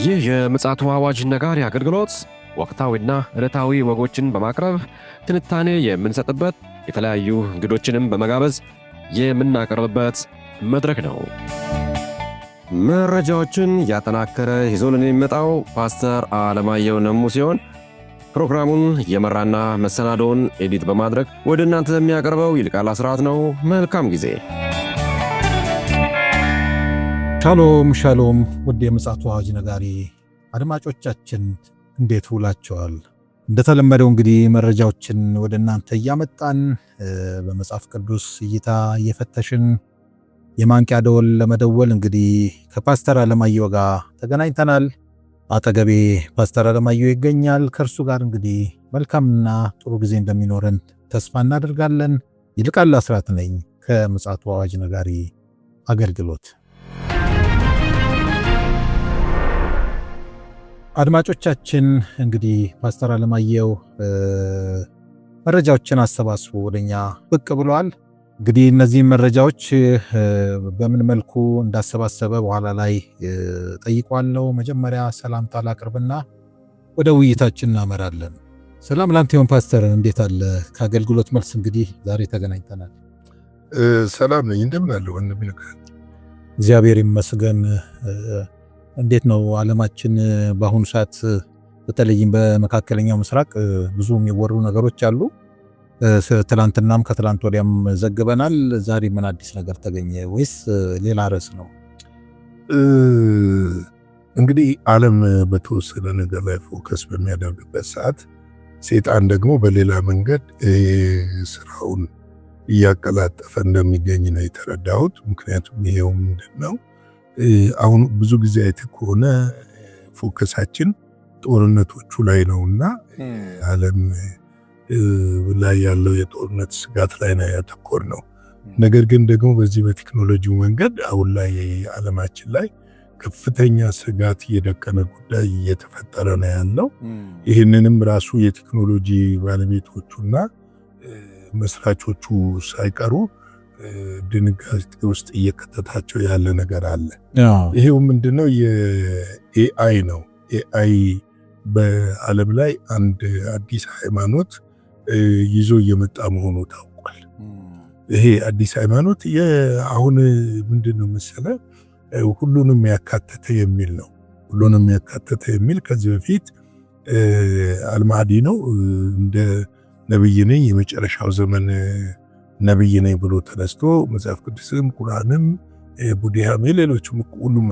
ይህ የምፅዓቱ አዋጅ ነጋሪ አገልግሎት ወቅታዊና ዕለታዊ ወጎችን በማቅረብ ትንታኔ የምንሰጥበት የተለያዩ እንግዶችንም በመጋበዝ የምናቀርብበት መድረክ ነው። መረጃዎችን ያጠናከረ ይዞልን የሚመጣው ፓስተር አለማየሁ ነሙ ሲሆን ፕሮግራሙን የመራና መሰናዶውን ኤዲት በማድረግ ወደ እናንተ የሚያቀርበው ይልቃል አስራት ነው። መልካም ጊዜ። ሻሎም ሻሎም፣ ውድ የምፅዓቱ አዋጅ ነጋሪ አድማጮቻችን እንዴት ውላችኋል? እንደተለመደው እንግዲህ መረጃዎችን ወደ እናንተ እያመጣን በመጽሐፍ ቅዱስ እይታ እየፈተሽን የማንቂያ ደወል ለመደወል እንግዲህ ከፓስተር አለማየሁ ጋር ተገናኝተናል። አጠገቤ ፓስተር አለማየሁ ይገኛል። ከእርሱ ጋር እንግዲህ መልካምና ጥሩ ጊዜ እንደሚኖረን ተስፋ እናደርጋለን። ይልቃል አስራት ነኝ ከምፅዓቱ አዋጅ ነጋሪ አገልግሎት። አድማጮቻችን እንግዲህ ፓስተር አለማየሁ መረጃዎችን አሰባስቦ ወደኛ ብቅ ብሏል። እንግዲህ እነዚህ መረጃዎች በምን መልኩ እንዳሰባሰበ በኋላ ላይ ጠይቋለሁ። መጀመሪያ ሰላምታ ላቅርብና ወደ ውይይታችን እናመራለን። ሰላም ላንተ ይሁን ፓስተር፣ እንዴት አለ? ከአገልግሎት መልስ እንግዲህ ዛሬ ተገናኝተናል። ሰላም ነኝ። እንደምን አለ ወንድም ይልቃል? እግዚአብሔር ይመስገን። እንዴት ነው ዓለማችን በአሁኑ ሰዓት በተለይም በመካከለኛው ምስራቅ ብዙ የሚወሩ ነገሮች አሉ። ትላንትናም ከትላንት ወዲያም ዘግበናል። ዛሬ ምን አዲስ ነገር ተገኘ ወይስ ሌላ ርዕስ ነው? እንግዲህ ዓለም በተወሰነ ነገር ላይ ፎከስ በሚያደርግበት ሰዓት ሰይጣን ደግሞ በሌላ መንገድ ስራውን እያቀላጠፈ እንደሚገኝ ነው የተረዳሁት። ምክንያቱም ይሄው ምንድነው አሁን ብዙ ጊዜ አይተህ ከሆነ ፎከሳችን ጦርነቶቹ ላይ ነውና ዓለም ላይ ያለው የጦርነት ስጋት ላይ ነው ያተኮር ነው። ነገር ግን ደግሞ በዚህ በቴክኖሎጂው መንገድ አሁን ላይ ዓለማችን ላይ ከፍተኛ ስጋት የደቀነ ጉዳይ እየተፈጠረ ነው ያለው። ይህንንም ራሱ የቴክኖሎጂ ባለቤቶቹና መስራቾቹ ሳይቀሩ ድንጋጤ ውስጥ እየከተታቸው ያለ ነገር አለ። ይሄው ምንድነው? የኤአይ ነው። ኤአይ በዓለም ላይ አንድ አዲስ ሃይማኖት ይዞ እየመጣ መሆኑ ታውቋል። ይሄ አዲስ ሃይማኖት አሁን ምንድነው መሰለህ? ሁሉንም ያካተተ የሚል ነው። ሁሉንም ያካተተ የሚል ከዚህ በፊት አልማዲ ነው እንደ ነብይ ነኝ የመጨረሻው ዘመን ነብይ ነኝ ብሎ ተነስቶ መጽሐፍ ቅዱስም ቁርአንም ቡዲሃም ሌሎችም ሁሉም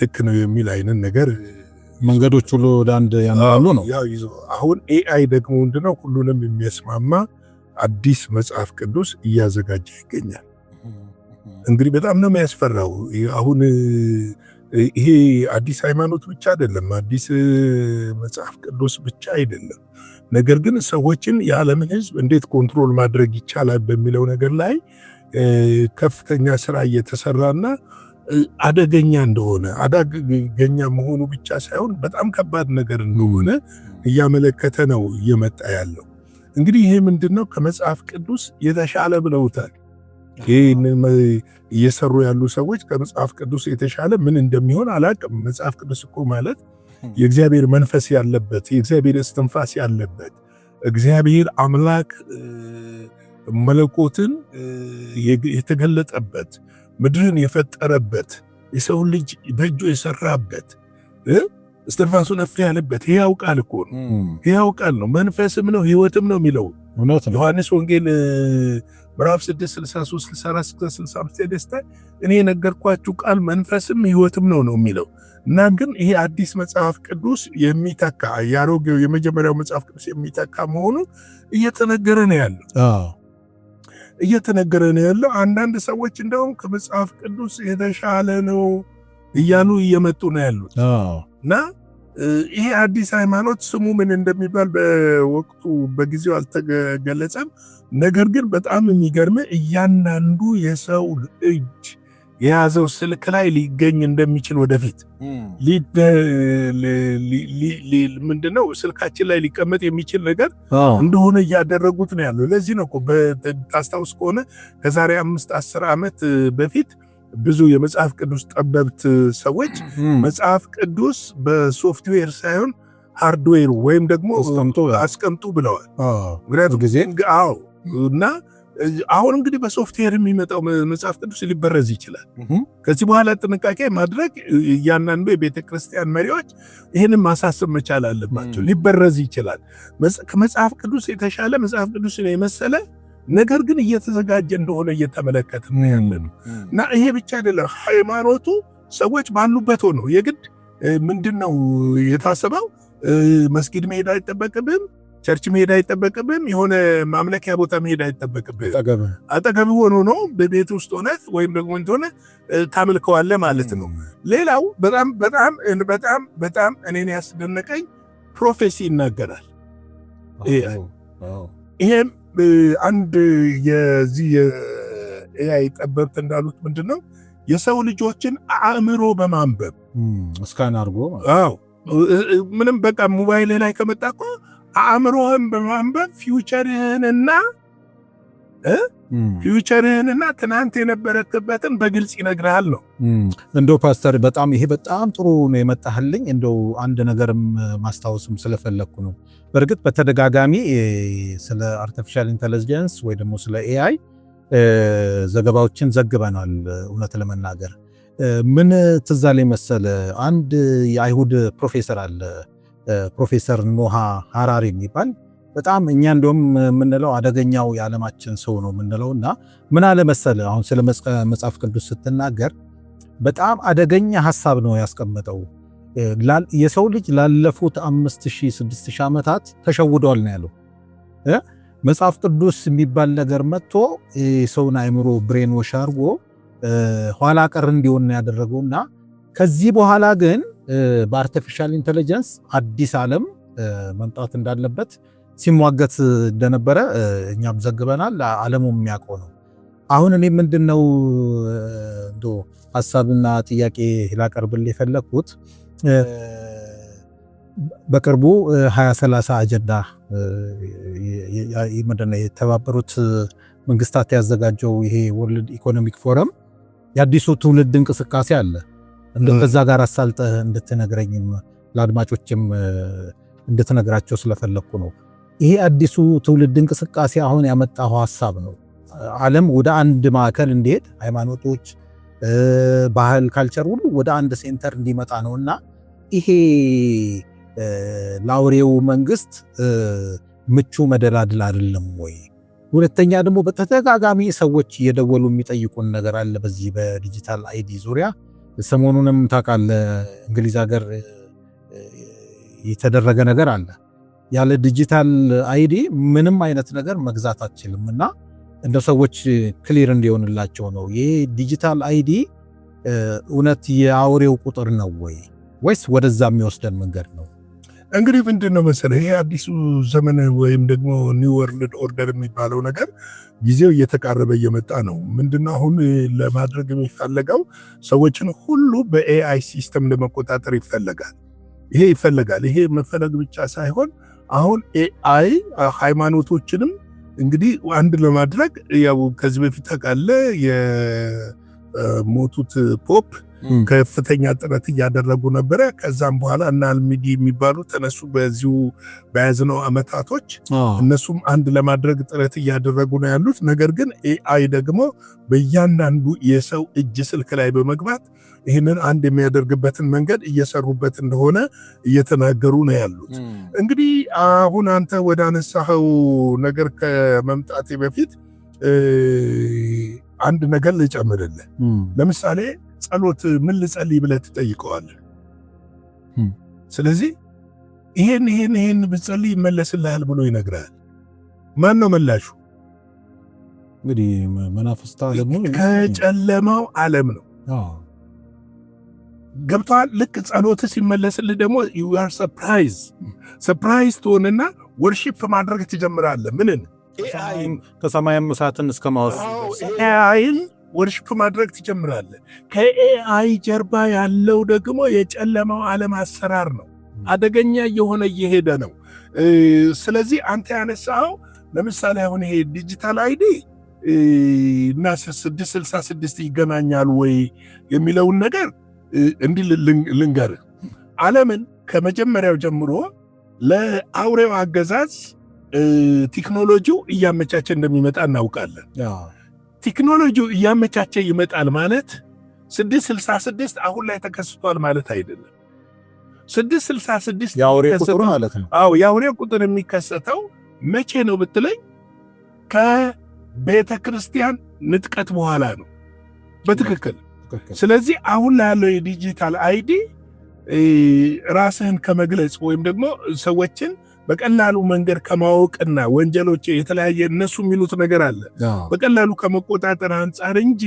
ልክ ነው የሚል አይነት ነገር መንገዶች ሁሉ ወደ አንድ ያናሉ ነው። አሁን ኤአይ ደግሞ ምንድነው? ሁሉንም የሚያስማማ አዲስ መጽሐፍ ቅዱስ እያዘጋጀ ይገኛል። እንግዲህ በጣም ነው የሚያስፈራው። አሁን ይሄ አዲስ ሃይማኖት ብቻ አይደለም፣ አዲስ መጽሐፍ ቅዱስ ብቻ አይደለም። ነገር ግን ሰዎችን የዓለምን ሕዝብ እንዴት ኮንትሮል ማድረግ ይቻላል በሚለው ነገር ላይ ከፍተኛ ስራ እየተሰራና አደገኛ እንደሆነ አደገኛ መሆኑ ብቻ ሳይሆን በጣም ከባድ ነገር እንደሆነ እያመለከተ ነው እየመጣ ያለው። እንግዲህ ይሄ ምንድነው? ከመጽሐፍ ቅዱስ የተሻለ ብለውታል። ይህን እየሰሩ ያሉ ሰዎች ከመጽሐፍ ቅዱስ የተሻለ ምን እንደሚሆን አላውቅም። መጽሐፍ ቅዱስ እኮ ማለት የእግዚአብሔር መንፈስ ያለበት፣ የእግዚአብሔር እስትንፋስ ያለበት፣ እግዚአብሔር አምላክ መለኮትን የተገለጠበት፣ ምድርን የፈጠረበት፣ የሰው ልጅ በእጁ የሰራበት፣ እስትንፋሱን እፍ ያለበት ሕያው ቃል እኮ ነው። ሕያው ቃል ነው፣ መንፈስም ነው፣ ሕይወትም ነው የሚለው ዮሐንስ ወንጌል ምዕራፍ 6 63 64 65 ደስታ እኔ የነገርኳችሁ ቃል መንፈስም ሕይወትም ነው የሚለው እና ግን ይሄ አዲስ መጽሐፍ ቅዱስ የሚተካ ያሮጌው የመጀመሪያው መጽሐፍ ቅዱስ የሚተካ መሆኑ እየተነገረ ነው ያለው። አንዳንድ ሰዎች እንደውም ከመጽሐፍ ቅዱስ የተሻለ ነው እያሉ እየመጡ ነው ያሉት እና ይሄ አዲስ ሃይማኖት ስሙ ምን እንደሚባል በወቅቱ በጊዜው አልተገለጸም። ነገር ግን በጣም የሚገርም እያንዳንዱ የሰው እጅ የያዘው ስልክ ላይ ሊገኝ እንደሚችል ወደፊት ምንድነው ስልካችን ላይ ሊቀመጥ የሚችል ነገር እንደሆነ እያደረጉት ነው ያለው። ለዚህ ነው እኮ ታስታውስ ከሆነ ከዛሬ 5-10 ዓመት በፊት ብዙ የመጽሐፍ ቅዱስ ጠበብት ሰዎች መጽሐፍ ቅዱስ በሶፍትዌር ሳይሆን ሃርድዌር ወይም ደግሞ አስቀምጡ ብለዋል። ምክንያቱም እና አሁን እንግዲህ በሶፍትዌር የሚመጣው መጽሐፍ ቅዱስ ሊበረዝ ይችላል። ከዚህ በኋላ ጥንቃቄ ማድረግ እያንዳንዱ የቤተ ክርስቲያን መሪዎች ይህንን ማሳሰብ መቻል አለባቸው። ሊበረዝ ይችላል። ከመጽሐፍ ቅዱስ የተሻለ መጽሐፍ ቅዱስን የመሰለ ነገር ግን እየተዘጋጀ እንደሆነ እየተመለከትን ያለን እና ይሄ ብቻ አይደለም። ሃይማኖቱ ሰዎች ባሉበት ሆነው የግድ ምንድነው የታሰበው መስጊድ መሄድ አይጠበቅብም፣ ቸርች መሄድ አይጠበቅብም፣ የሆነ ማምለኪያ ቦታ መሄድ አይጠበቅብም። አጠገብ ሆኖ ነው በቤት ውስጥ ሆነ ወይም ደግሞ እንደሆነ ታመልከዋለህ ማለት ነው። ሌላው በጣም በጣም በጣም በጣም እኔን ያስደነቀኝ ፕሮፌሲ ይናገራል። ይሄም አንድ የዚህ የኤአይ ጠበብት እንዳሉት ምንድነው የሰው ልጆችን አእምሮ በማንበብ እስካን አድርጎ ምንም በቃ ሞባይል ላይ ከመጣ እኮ አእምሮህን በማንበብ ፊውቸርህንና ትናንት የነበረክበትን በግልጽ ይነግርሃል ነው። እንደው ፓስተር በጣም ይሄ በጣም ጥሩ ነው የመጣህልኝ። እንደው አንድ ነገርም ማስታወስም ስለፈለኩ ነው። በእርግጥ በተደጋጋሚ ስለ አርቲፊሻል ኢንተለጀንስ ወይ ደግሞ ስለ ኤአይ ዘገባዎችን ዘግበናል። እውነት ለመናገር ምን ትዝ አለኝ መሰለ፣ አንድ የአይሁድ ፕሮፌሰር አለ፣ ፕሮፌሰር ኖሃ ሃራሪ የሚባል በጣም እኛ እንደውም የምንለው አደገኛው የዓለማችን ሰው ነው የምንለው እና ምን አለ መሰለ፣ አሁን ስለ መጽሐፍ ቅዱስ ስትናገር በጣም አደገኛ ሐሳብ ነው ያስቀመጠው። የሰው ልጅ ላለፉት 5000-6000 ዓመታት ተሸውዷል ነው ያለው። መጽሐፍ ቅዱስ የሚባል ነገር መጥቶ የሰውን አእምሮ ብሬን ወሽ አድርጎ ኋላ ቀር እንዲሆን ያደረገውና ከዚህ በኋላ ግን በአርቲፊሻል ኢንተለጀንስ አዲስ ዓለም መምጣት እንዳለበት ሲሟገት እንደነበረ እኛም ዘግበናል። ዓለሙም የሚያውቀው ነው። አሁን እኔ ምንድነው እንዶ ሐሳብና ጥያቄ ላቀርብል የፈለኩት በቅርቡ 2030 አጀንዳ ምንድነው የተባበሩት መንግስታት ያዘጋጀው ይሄ ወርልድ ኢኮኖሚክ ፎረም የአዲሱ ትውልድ እንቅስቃሴ አለ። ከዛ ጋር አሳልጠህ እንድትነግረኝም ለአድማጮችም እንድትነግራቸው ስለፈለኩ ነው። ይሄ አዲሱ ትውልድ እንቅስቃሴ አሁን ያመጣው ሐሳብ ነው። ዓለም ወደ አንድ ማዕከል እንዲሄድ፣ ሃይማኖቶች፣ ባህል፣ ካልቸር ሁሉ ወደ አንድ ሴንተር እንዲመጣ ነውና ይሄ ለአውሬው መንግስት ምቹ መደላድል አይደለም ወይ? ሁለተኛ ደግሞ በተደጋጋሚ ሰዎች እየደወሉ የሚጠይቁን ነገር አለ በዚህ በዲጂታል አይዲ ዙሪያ። ሰሞኑንም ታውቃለህ እንግሊዝ ሀገር የተደረገ ነገር አለ። ያለ ዲጂታል አይዲ ምንም አይነት ነገር መግዛት አትችልም እና እንደ ሰዎች ክሊር እንዲሆንላቸው ነው። ይሄ ዲጂታል አይዲ እውነት የአውሬው ቁጥር ነው ወይ ወይስ ወደዛ የሚወስደን መንገድ ነው? እንግዲህ ምንድነው መሰለህ ይሄ አዲሱ ዘመን ወይም ደግሞ ኒው ወርልድ ኦርደር የሚባለው ነገር ጊዜው እየተቃረበ እየመጣ ነው። ምንድነው አሁን ለማድረግ የሚፈለገው ሰዎችን ሁሉ በኤአይ ሲስተም ለመቆጣጠር ይፈለጋል። ይሄ መፈለግ ብቻ ሳይሆን አሁን ኤአይ ሃይማኖቶችንም እንግዲህ አንድ ለማድረግ ያው ከዚህ በፊት ታውቃለህ የሞቱት ፖፕ ከፍተኛ ጥረት እያደረጉ ነበረ። ከዛም በኋላ እና አልሚዲ የሚባሉ ተነሱ። በዚሁ በያዝነው ዓመታቶች እነሱም አንድ ለማድረግ ጥረት እያደረጉ ነው ያሉት። ነገር ግን ኤአይ ደግሞ በእያንዳንዱ የሰው እጅ ስልክ ላይ በመግባት ይህንን አንድ የሚያደርግበትን መንገድ እየሰሩበት እንደሆነ እየተናገሩ ነው ያሉት። እንግዲህ አሁን አንተ ወደ አነሳኸው ነገር ከመምጣቴ በፊት አንድ ነገር ልጨምርልህ። ለምሳሌ ጸሎት ምን ልጸልይ ብለህ ትጠይቀዋለህ። ስለዚህ ይሄን ብትጸልይ ይመለስልሃል ብሎ ይነግራል። ማን ነው መላሹ? እንግዲህ መናፍስት ዓለም ከጨለማው ዓለም ነው። ገብቷል። ልክ ጸሎት ሲመለስልህ ደግሞ you are surprised ትሆንና ወርሺፕ ማድረግ ትጀምራለህ። ምንን ከሰማይም እሳትን እስከ ማወስ ኤአይን ወርሺፕ ማድረግ ትጀምራለህ። ከኤአይ ጀርባ ያለው ደግሞ የጨለማው ዓለም አሰራር ነው። አደገኛ እየሆነ እየሄደ ነው። ስለዚህ አንተ ያነሳው ለምሳሌ አሁን ይሄ ዲጂታል አይዲ እና 666 ይገናኛል ወይ የሚለውን ነገር እንዲህ ልንገርህ። ዓለምን ከመጀመሪያው ጀምሮ ለአውሬው አገዛዝ ቴክኖሎጂው እያመቻቸ እንደሚመጣ እናውቃለን። ቴክኖሎጂው እያመቻቸ ይመጣል ማለት 666 አሁን ላይ ተከስቷል ማለት አይደለም። 666 የአውሬ ቁጥር ማለት ነው። የአውሬ ቁጥር የሚከሰተው መቼ ነው ብትለኝ ከቤተ ክርስቲያን ንጥቀት በኋላ ነው በትክክል። ስለዚህ አሁን ላይ ያለው የዲጂታል አይዲ ራስህን ከመግለጽ ወይም ደግሞ ሰዎችን በቀላሉ መንገድ ከማወቅና ወንጀሎች የተለያየ እነሱ የሚሉት ነገር አለ በቀላሉ ከመቆጣጠር አንጻር እንጂ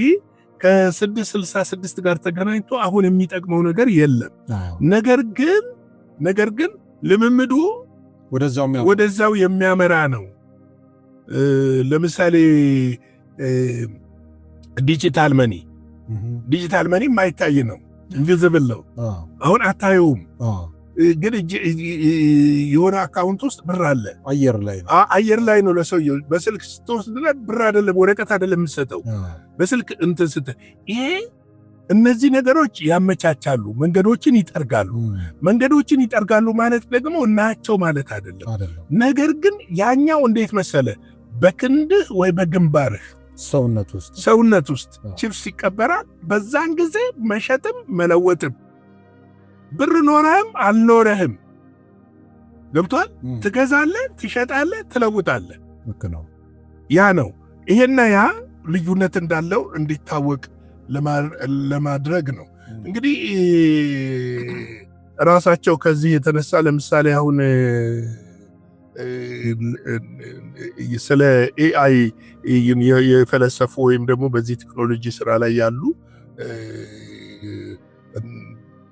ከ666 ጋር ተገናኝቶ አሁን የሚጠቅመው ነገር የለም። ነገር ግን ልምምዱ ወደዛው የሚያመራ ነው። ለምሳሌ ዲጂታል መኒ የማይታይ ነው፣ ኢንቪዚብል ነው። አሁን አታየውም፣ ግን የሆነ አካውንት ውስጥ ብር አለ። አየር ላይ ነው ለሰውየው። በስልክ ስትወስድለት ብር አይደለም፣ ወረቀት አይደለም የምትሰጠው፣ በስልክ እንትን ስትል ይሄ እነዚህ ነገሮች ያመቻቻሉ፣ መንገዶችን ይጠርጋሉ ማለት ደግሞ እናያቸው ማለት አይደለም። ነገር ግን ያኛው እንዴት መሰለ፣ በክንድህ ወይ በግንባርህ ሰውነት ውስጥ ቺፕስ ይቀበራል። በዛን ጊዜ መሸጥም መለወጥም ብር ኖረህም አልኖረህም ገብቷል። ትገዛለህ፣ ትሸጣለህ፣ ትለውጣለህ። ያ ነው። ይሄና ያ ልዩነት እንዳለው እንዲታወቅ ለማድረግ ነው። እንግዲህ ራሳቸው ከዚህ የተነሳ ለምሳሌ አሁን ስለ ኤአይ የፈለሰፉ ወይም ደግሞ በዚህ ቴክኖሎጂ ስራ ላይ ያሉ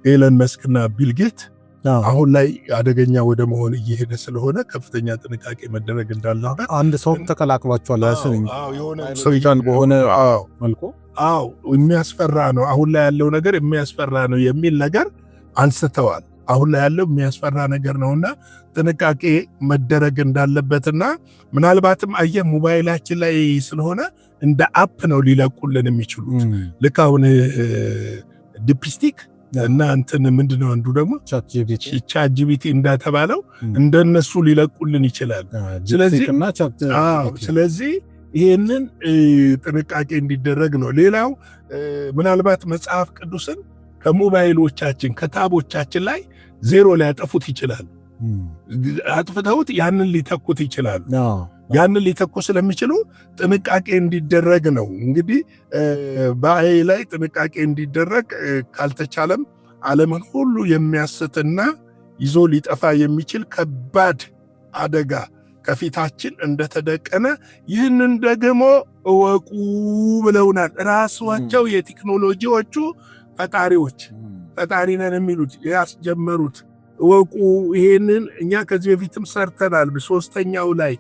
ኤለን መስክና ቢል ጌት አሁን ላይ አደገኛ ወደ መሆን እየሄደ ስለሆነ ከፍተኛ ጥንቃቄ መደረግ እንዳለበት አንድ ሰው ተከላክሏቸዋል። ሰይጣን በሆነ መልኩ የሚያስፈራ ነው። አሁን ላይ ያለው ነገር የሚያስፈራ ነው የሚል ነገር አንስተዋል። አሁን ላይ ያለው የሚያስፈራ ነገር ነውና ጥንቃቄ መደረግ እንዳለበትና ምናልባትም አየህ ሞባይላችን ላይ ስለሆነ እንደ አፕ ነው ሊለቁልን የሚችሉት። ልክ አሁን ዲፕስቲክ እና እንትን ምንድነው አንዱ ደግሞ ቻት ጂፒቲ እንደተባለው እንደነሱ ሊለቁልን ይችላል። ስለዚህ ይሄንን ጥንቃቄ እንዲደረግ ነው። ሌላው ምናልባት መጽሐፍ ቅዱስን ከሞባይሎቻችን ከታቦቻችን ላይ ዜሮ ሊያጠፉት ይችላሉ። አጥፍተውት ያንን ሊተኩት ይችላሉ። ያንን ሊተኩ ስለሚችሉ ጥንቃቄ እንዲደረግ ነው። እንግዲህ በአይ ላይ ጥንቃቄ እንዲደረግ ካልተቻለም ዓለምን ሁሉ የሚያስትና ይዞ ሊጠፋ የሚችል ከባድ አደጋ ከፊታችን እንደተደቀነ ይህንን ደግሞ እወቁ ብለውናል። ራሳቸው የቴክኖሎጂዎቹ ፈጣሪ ነን የሚሉት ያስጀመሩት እወቁ። ይሄንን እኛ ከዚህ በፊትም ሰርተናል። በሶስተኛው ላይ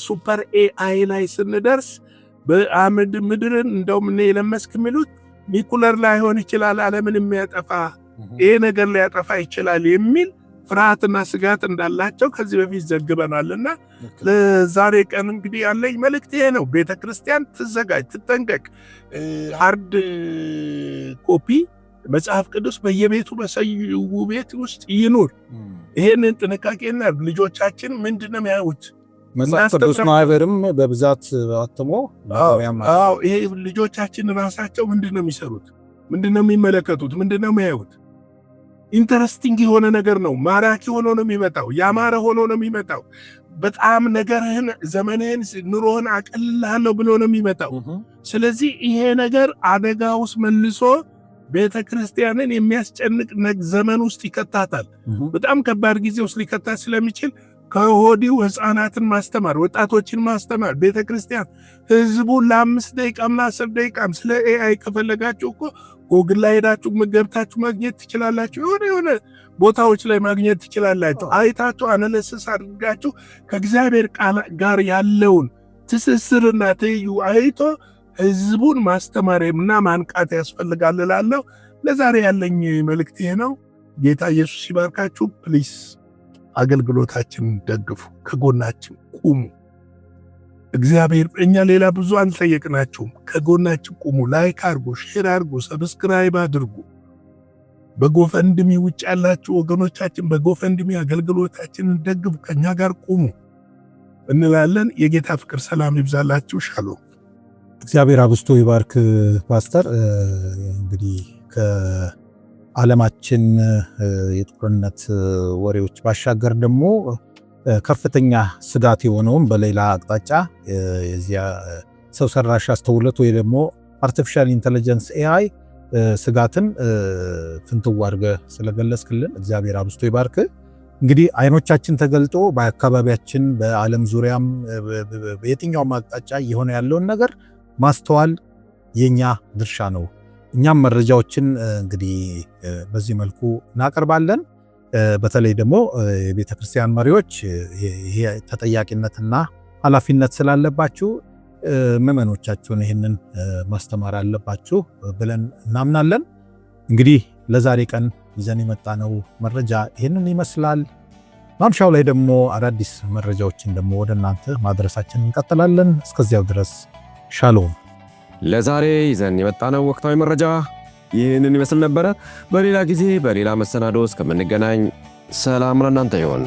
ሱፐር ኤአይ ላይ ስንደርስ በአምድ ምድርን እንደውም እኔ የለመስክ የሚሉት ኒኩለር ላይሆን ይችላል ዓለምን የሚያጠፋ ይሄ ነገር ሊያጠፋ ይችላል የሚል ፍርሃትና ስጋት እንዳላቸው ከዚህ በፊት ዘግበናልና ለዛሬ ቀን እንግዲህ ያለኝ መልእክት ይሄ ነው። ቤተክርስቲያን ትዘጋጅ፣ ትጠንቀቅ። ሃርድ ኮፒ መጽሐፍ ቅዱስ በየቤቱ በሰው ቤት ውስጥ ይኑር። ይሄንን ጥንቃቄና ልጆቻችን ምንድነው የሚያዩት? መጽሐፍ ቅዱስ ማህበርም በብዛት አትሞ ይሄ ልጆቻችን ራሳቸው ምንድነው የሚሰሩት? ምንድነው የሚመለከቱት? ምንድነው የሚያዩት? ኢንተረስቲንግ የሆነ ነገር ነው። ማራኪ ሆኖ ነው የሚመጣው። ያማረ ሆኖ ነው የሚመጣው። በጣም ነገርህን፣ ዘመንህን፣ ኑሮህን አቀልላለሁ ብሎ ነው የሚመጣው። ስለዚህ ይሄ ነገር አደጋ ውስጥ መልሶ ቤተ ክርስቲያንን የሚያስጨንቅ ዘመን ውስጥ ይከታታል። በጣም ከባድ ጊዜ ውስጥ ሊከታት ስለሚችል ከሆዲው ሕፃናትን ማስተማር፣ ወጣቶችን ማስተማር ቤተ ክርስቲያን ህዝቡን ለ5 ደቂቃም ለ10 ደቂቃም ስለ ኤአይ ከፈለጋችሁ እኮ ጎግል ላይ ሄዳችሁ ገብታችሁ ማግኘት ትችላላችሁ። የሆነ ቦታዎች ላይ ማግኘት ትችላላችሁ። አይታችሁ አናሊሲስ አድርጋችሁ ከእግዚአብሔር ቃል ጋር ያለውን ትስስርና ትይዩ አይቶ ህዝቡን ማስተማርና ማንቃት ያስፈልጋል እላለሁ። ለዛሬ ያለኝ መልእክት ይሄ ነው። ጌታ ኢየሱስ ይባርካችሁ። ፕሊስ አገልግሎታችንን ደግፉ፣ ከጎናችን ቁሙ። እግዚአብሔር እኛ ሌላ ብዙ አልጠየቅናችሁም። ከጎናችን ቁሙ። ላይክ አድርጉ፣ ሼር አድርጉ፣ ሰብስክራይብ አድርጉ። በጎፈንድሚ ውጭ ያላችሁ ወገኖቻችን በጎፈንድሚ አገልግሎታችንን ደግፉ፣ ከኛ ጋር ቁሙ እንላለን። የጌታ ፍቅር ሰላም ይብዛላችሁ። ሻሎም። እግዚአብሔር አብስቶ ይባርክ ፓስተር። እንግዲህ ከዓለማችን የጦርነት ወሬዎች ባሻገር ደግሞ ከፍተኛ ስጋት የሆነውን በሌላ አቅጣጫ የዚያ ሰው ሰራሽ አስተውሎት ወይ ደግሞ አርቲፊሻል ኢንተለጀንስ ኤአይ ስጋትን ፍንትው አድርገህ ስለገለጽክልን እግዚአብሔር አብስቶ ይባርክ። እንግዲህ አይኖቻችን ተገልጦ በአካባቢያችን በዓለም ዙሪያም በየትኛውም አቅጣጫ የሆነ ያለውን ነገር ማስተዋል የኛ ድርሻ ነው። እኛም መረጃዎችን እንግዲህ በዚህ መልኩ እናቀርባለን። በተለይ ደግሞ የቤተ ክርስቲያን መሪዎች ይሄ ተጠያቂነትና ኃላፊነት ስላለባችሁ ምዕመኖቻችሁን ይህንን ማስተማር አለባችሁ ብለን እናምናለን። እንግዲህ ለዛሬ ቀን ይዘን የመጣነው መረጃ ይህንን ይመስላል። ማምሻው ላይ ደግሞ አዳዲስ መረጃዎችን ደግሞ ወደ እናንተ ማድረሳችን እንቀጥላለን። እስከዚያው ድረስ ሻሎም። ለዛሬ ይዘን የመጣነው ወቅታዊ መረጃ ይህንን ይመስል ነበረ። በሌላ ጊዜ በሌላ መሰናዶ እስከምንገናኝ ሰላም ለእናንተ ይሁን።